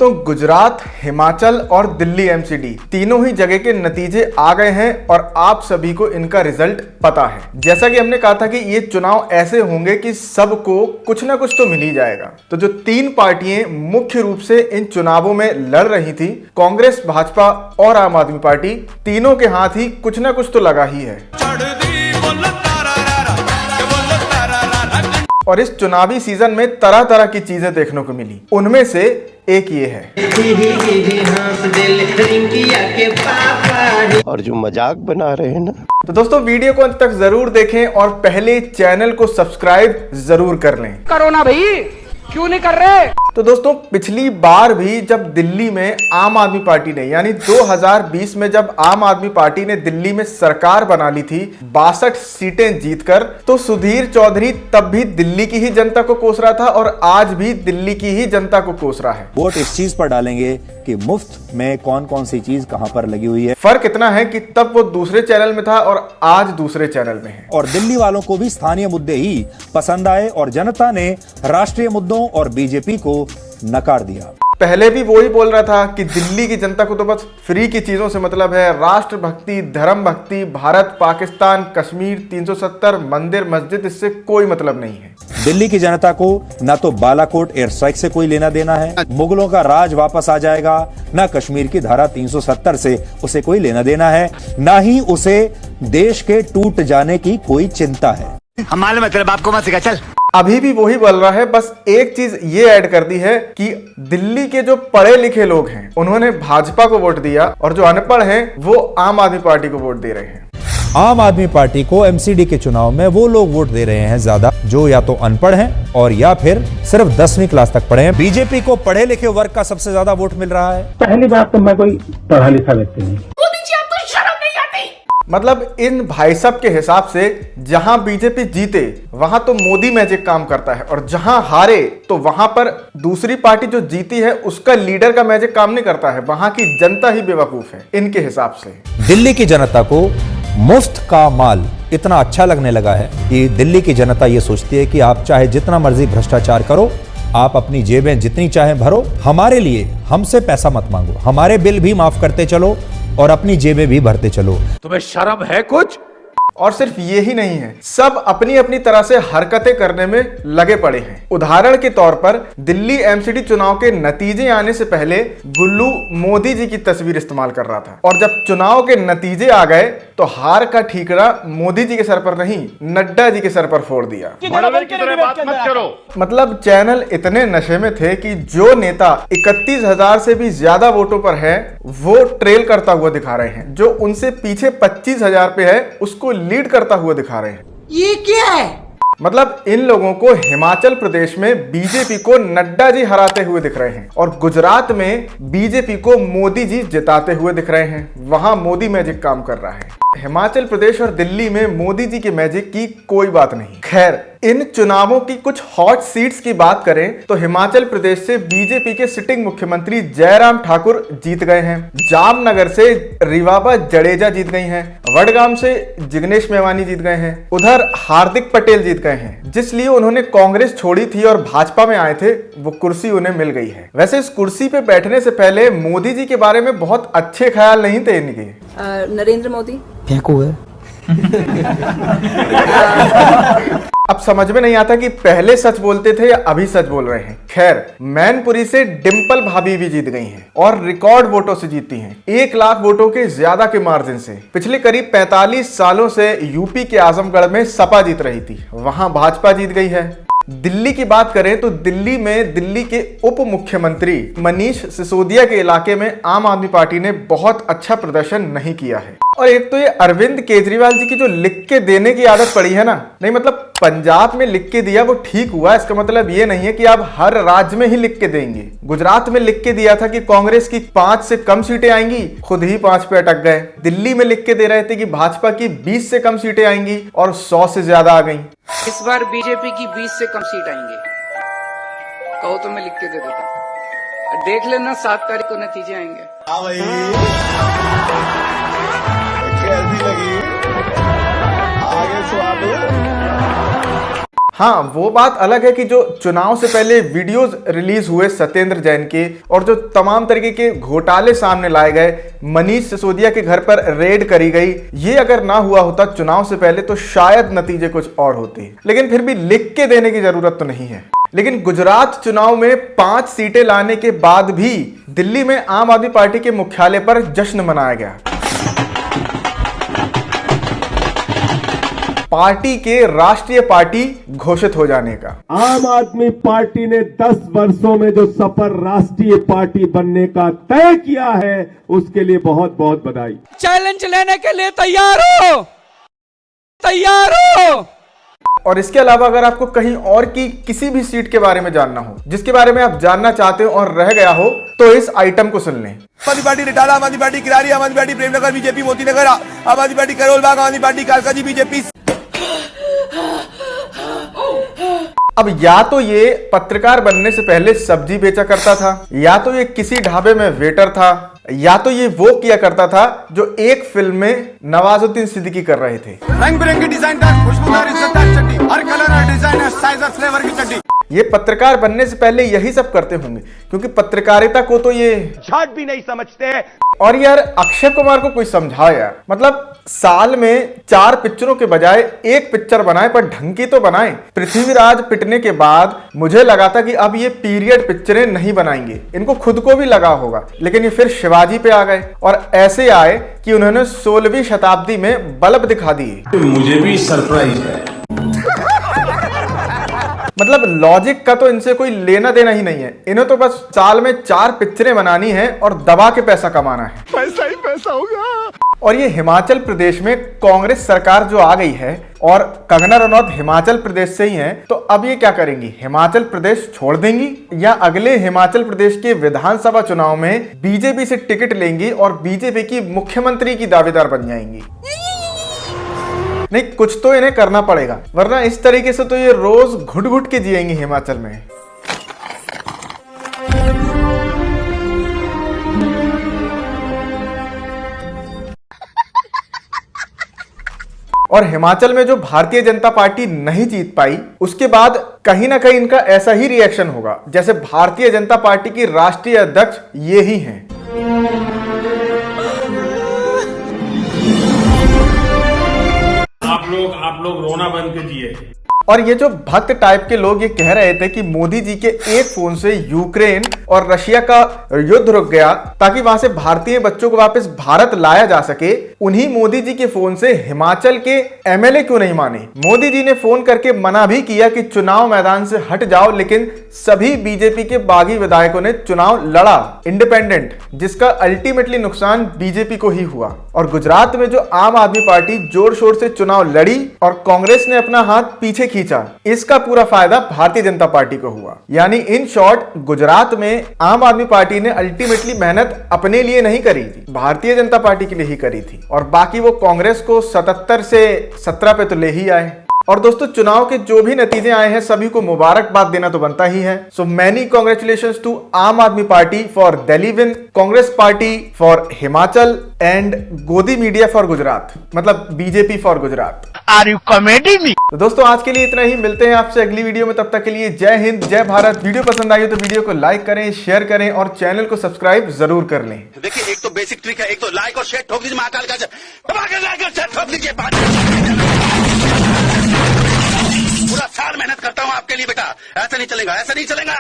दोस्तों गुजरात, हिमाचल और दिल्ली एमसीडी तीनों ही जगह के नतीजे आ गए हैं और आप सभी को इनका रिजल्ट पता है। जैसा कि हमने कहा था कि ये चुनाव ऐसे होंगे कि सबको कुछ ना कुछ तो मिल ही जाएगा। तो जो तीन पार्टियां मुख्य रूप से इन चुनावों में लड़ रही थी, कांग्रेस, भाजपा और आम आदमी पार्टी, तीनों के हाथ ही कुछ ना कुछ तो लगा ही है। और इस चुनावी सीजन में तरह तरह की चीजें देखने को मिली। उनमें से एक ये है और जो मजाक बना रहे हैं ना। तो दोस्तों वीडियो को अंत तक जरूर देखें और पहले चैनल को सब्सक्राइब जरूर कर लें। करो ना भाई, क्यों नहीं कर रहे? तो दोस्तों पिछली बार भी जब दिल्ली में आम आदमी पार्टी ने, यानी 2020 में जब आम आदमी पार्टी ने दिल्ली में सरकार बना ली थी 62 सीटें जीतकर, तो सुधीर चौधरी तब भी दिल्ली की ही जनता को कोस रहा था और आज भी दिल्ली की ही जनता को कोस रहा है। वोट इस चीज पर डालेंगे कि मुफ्त में कौन कौन सी चीज कहां पर लगी हुई है। फर्क इतना है कि तब वो दूसरे चैनल में था और आज दूसरे चैनल में है। और दिल्ली वालों को भी स्थानीय मुद्दे ही पसंद आए और जनता ने राष्ट्रीय मुद्दों और बीजेपी को नकार दिया। पहले भी वो ही बोल रहा था कि दिल्ली की जनता को तो बस फ्री की चीजों से मतलब है, राष्ट्रभक्ति, धर्म भक्ति, भारत, पाकिस्तान, कश्मीर, 370, मंदिर, मस्जिद, इससे कोई मतलब नहीं है। दिल्ली की जनता को ना तो बालाकोट एयर स्ट्राइक से कोई लेना देना है, मुगलों का राज वापस आ जाएगा, ना कश्मीर की धारा 370 से उसे कोई लेना देना है, ना ही उसे देश के टूट जाने की कोई चिंता है। हमारे मतलब आपको मत सिखा, चल। अभी भी वही बोल रहा है, बस एक चीज ये ऐड कर दी है कि दिल्ली के जो पढ़े लिखे लोग हैं उन्होंने भाजपा को वोट दिया और जो अनपढ़ हैं वो आम आदमी पार्टी को वोट दे रहे हैं। आम आदमी पार्टी को एमसीडी के चुनाव में वो लोग वोट दे रहे हैं ज्यादा जो या तो अनपढ़ हैं और या फिर सिर्फ 10वीं क्लास तक पढ़े हैं। बीजेपी को पढ़े लिखे वर्ग का सबसे ज्यादा वोट मिल रहा है। पहली बात तो मैं कोई पढ़ा लिखा व्यक्ति नहीं। मतलब इन भाई साहब के हिसाब से जहां बीजेपी जीते वहां तो मोदी मैजिक काम करता है और जहां हारे तो वहां पर दूसरी पार्टी जो जीती है उसका लीडर का मैजिक काम नहीं करता है। वहां की जनता ही बेवकूफ है इनके हिसाब से। दिल्ली की जनता को मुफ्त का माल इतना अच्छा लगने लगा है कि दिल्ली की जनता ये सोचती है कि आप चाहे जितना मर्जी भ्रष्टाचार करो, आप अपनी जेबें जितनी चाहें भरो, हमारे लिए हमसे पैसा मत मांगो, हमारे बिल भी माफ करते चलो और अपनी जेबें भी भरते चलो। तुम्हें शर्म है कुछ? और सिर्फ ये ही नहीं है, सब अपनी अपनी तरह से हरकतें करने में लगे पड़े हैं। उदाहरण के तौर पर दिल्ली एमसीडी चुनाव के नतीजे आने से पहले गुल्लू मोदी जी की तस्वीर इस्तेमाल कर रहा था और जब चुनाव के नतीजे आ गए तो हार का ठीकरा मोदी जी के सर पर नहीं, नड्डा जी के सर पर फोड़ दिया। बात मत करो। मतलब चैनल इतने नशे में थे कि जो नेता 31,000 से भी ज्यादा वोटों पर है वो ट्रेल करता हुआ दिखा रहे हैं, जो उनसे पीछे 25,000 पे है उसको लीड करता हुआ दिखा रहे हैं। ये क्या है? मतलब इन लोगों को हिमाचल प्रदेश में बीजेपी को नड्डा जी हराते हुए दिख रहे हैं और गुजरात में बीजेपी को मोदी जी जिताते हुए दिख रहे हैं। वहां मोदी मैजिक काम कर रहा है। हिमाचल प्रदेश और दिल्ली में मोदी जी के मैजिक की कोई बात नहीं। खैर, इन चुनावों की कुछ हॉट सीट्स की बात करें तो हिमाचल प्रदेश से बीजेपी के सिटिंग मुख्यमंत्री जयराम ठाकुर जीत गए हैं, जामनगर से रिवाबा जडेजा जीत गई हैं, वडगाम से जिग्नेश मेवानी जीत गए हैं, उधर हार्दिक पटेल जीत गए हैं। जिसलिए उन्होंने कांग्रेस छोड़ी थी और भाजपा में आए थे, वो कुर्सी उन्हें मिल गई है। वैसे इस कुर्सी पे बैठने से पहले मोदी जी के बारे में बहुत अच्छे ख्याल नहीं थे इनके। नरेंद्र मोदी फेंकू है। अब समझ में नहीं आता कि पहले सच बोलते थे या अभी सच बोल रहे हैं। खैर, मैनपुरी से डिंपल भाभी भी जीत गई हैं और रिकॉर्ड वोटों से जीती हैं, 1 लाख वोटों के ज्यादा के मार्जिन से। पिछले करीब 45 सालों से यूपी के आजमगढ़ में सपा जीत रही थी, वहां भाजपा जीत गई है। दिल्ली की बात करें तो दिल्ली में दिल्ली के उप मुख्यमंत्री मनीष सिसोदिया के इलाके में आम आदमी पार्टी ने बहुत अच्छा प्रदर्शन नहीं किया है। और एक तो ये अरविंद केजरीवाल जी की जो लिख के देने की आदत पड़ी है ना, नहीं मतलब पंजाब में लिख के दिया वो ठीक हुआ, इसका मतलब ये नहीं है कि आप हर राज्य में ही लिख के देंगे। गुजरात में लिख के दिया था कि कांग्रेस की 5 से कम सीटें आएंगी, खुद ही 5 पे अटक गए। दिल्ली में लिख के दे रहे थे कि भाजपा की 20 से कम सीटें आएंगी और 100 से ज्यादा आ गई। इस बार बीजेपी की 20 से कम सीट आएंगी, कहो तो मैं लिख के दे देता। देख लेना 7 तारीख को नतीजे आएंगे। हाँ भाई, कैसी लगी? आगे स्वाद हाँ, वो बात अलग है कि जो चुनाव से पहले वीडियोस रिलीज हुए सत्येंद्र जैन के और जो तमाम तरीके के घोटाले सामने लाए गए, मनीष सिसोदिया के घर पर रेड करी गई, ये अगर ना हुआ होता चुनाव से पहले तो शायद नतीजे कुछ और होते। लेकिन फिर भी लिख के देने की जरूरत तो नहीं है। लेकिन गुजरात चुनाव में 5 सीटें लाने के बाद भी दिल्ली में आम आदमी पार्टी के मुख्यालय पर जश्न मनाया गया। पार्टी के राष्ट्रीय पार्टी घोषित हो जाने का। आम आदमी पार्टी ने 10 वर्षों में जो सफर राष्ट्रीय पार्टी बनने का तय किया है, उसके लिए बहुत बहुत बधाई। चैलेंज लेने के लिए तैयार हो, तैयार हो। और इसके अलावा अगर आपको कहीं और की किसी भी सीट के बारे में जानना हो, जिसके बारे में आप जानना चाहते हो और रह गया हो, तो इस आइटम को सुन लें। आम आदमी पार्टी रिटाला, आम आदमी पार्टी किरारी, आम आदमी पार्टी प्रेमनगर बीजेपी, मोती नगर, आम आदमी पार्टी करोलबाग, आम आदमी पार्टी कालकाजी बीजेपी। अब या तो ये पत्रकार बनने से पहले सब्जी बेचा करता था, या तो ये किसी ढाबे में वेटर था, या तो ये वो किया करता था जो एक फिल्म में नवाजुद्दीन सिद्दीकी कर रहे थे। रंग बिरंगी डिजाइन का खुशबूदार इज्जतदार चड्डी, हर कलर और डिजाइन और साइज और फ्लेवर की चड्डी। ये पत्रकार बनने से पहले यही सब करते होंगे, क्योंकि पत्रकारिता को तो ये झाट भी नहीं समझते। और यार अक्षय कुमार को कोई समझाओ यार, मतलब साल में 4 पिक्चरों के बजाय 1 पिक्चर बनाए, पर ढंग की तो बनाए। पृथ्वीराज पिटने के बाद मुझे लगा था कि अब ये पीरियड पिक्चरें नहीं बनाएंगे, इनको खुद को भी लगा होगा, लेकिन ये फिर शिवाजी पे आ गए और ऐसे आए कि उन्होंने 16वीं शताब्दी में बल्ब दिखा दिए। मुझे भी सरप्राइज है। मतलब लॉजिक का तो इनसे कोई लेना देना ही नहीं है। इन्हें तो बस साल में 4 पिक्चरें बनानी है और दबा के पैसा कमाना है। पैसा ही पैसा होगा। और ये हिमाचल प्रदेश में कांग्रेस सरकार जो आ गई है और कंगना रनौत हिमाचल प्रदेश से ही हैं, तो अब ये क्या करेंगी? हिमाचल प्रदेश छोड़ देंगी या अगले हिमाचल प्रदेश के विधानसभा चुनाव में बीजेपी से टिकट लेंगी और बीजेपी की मुख्यमंत्री की दावेदार बन जाएंगी? नहीं, कुछ तो इन्हें करना पड़ेगा, वरना इस तरीके से तो ये रोज घुट घुट के जिएंगी हिमाचल में। और हिमाचल में जो भारतीय जनता पार्टी नहीं जीत पाई, उसके बाद कहीं ना कहीं इनका ऐसा ही रिएक्शन होगा जैसे भारतीय जनता पार्टी की राष्ट्रीय अध्यक्ष ये ही हैं। आप लोग रोना बंद कीजिए। और ये जो भक्त टाइप के लोग ये कह रहे थे कि मोदी जी के एक फोन से यूक्रेन और रशिया का युद्ध रुक गया ताकि वहां से भारतीय बच्चों को वापस भारत लाया जा सके, उन्हीं मोदी जी के फोन से हिमाचल के एमएलए क्यों नहीं माने? मोदी जी ने फोन करके मना भी किया कि चुनाव मैदान से हट जाओ, लेकिन सभी बीजेपी के बागी विधायकों ने चुनाव लड़ा इंडिपेंडेंट, जिसका अल्टीमेटली नुकसान बीजेपी को ही हुआ। और गुजरात में जो आम आदमी पार्टी जोर शोर से चुनाव लड़ी और कांग्रेस ने अपना हाथ पीछे खींचा, इसका पूरा फायदा भारतीय जनता पार्टी को हुआ। यानी इन शॉर्ट, गुजरात में आम आदमी पार्टी ने अल्टीमेटली मेहनत अपने लिए नहीं करी थी, भारतीय जनता पार्टी के लिए ही करी थी, और बाकी वो कांग्रेस को 77 से 17 पे तो ले ही आए। और दोस्तों, चुनाव के जो भी नतीजे आए हैं सभी को मुबारकबाद देना तो बनता ही है। So many congratulations to Aam Aadmi party for Delhi win, Congress party for Himachal and godi media for Gujarat, मतलब BJP for Gujarat. Are you comedy me? तो दोस्तों, आज के लिए इतना ही। मिलते हैं आपसे अगली वीडियो में, तब तक के लिए जय हिंद, जय भारत। वीडियो पसंद आई हो तो वीडियो को लाइक करें, शेयर करें और चैनल को सब्सक्राइब जरूर कर लें। देखिए, एक तो बेसिक ट्रिक है, एक तो लाइक और शेयर ठोक दीजिए, महाकाल का लाइक और शेयर ठोक दीजिए। पूरा साल मेहनत करता हूं आपके लिए बेटा, ऐसा नहीं चलेगा, ऐसा नहीं चलेगा।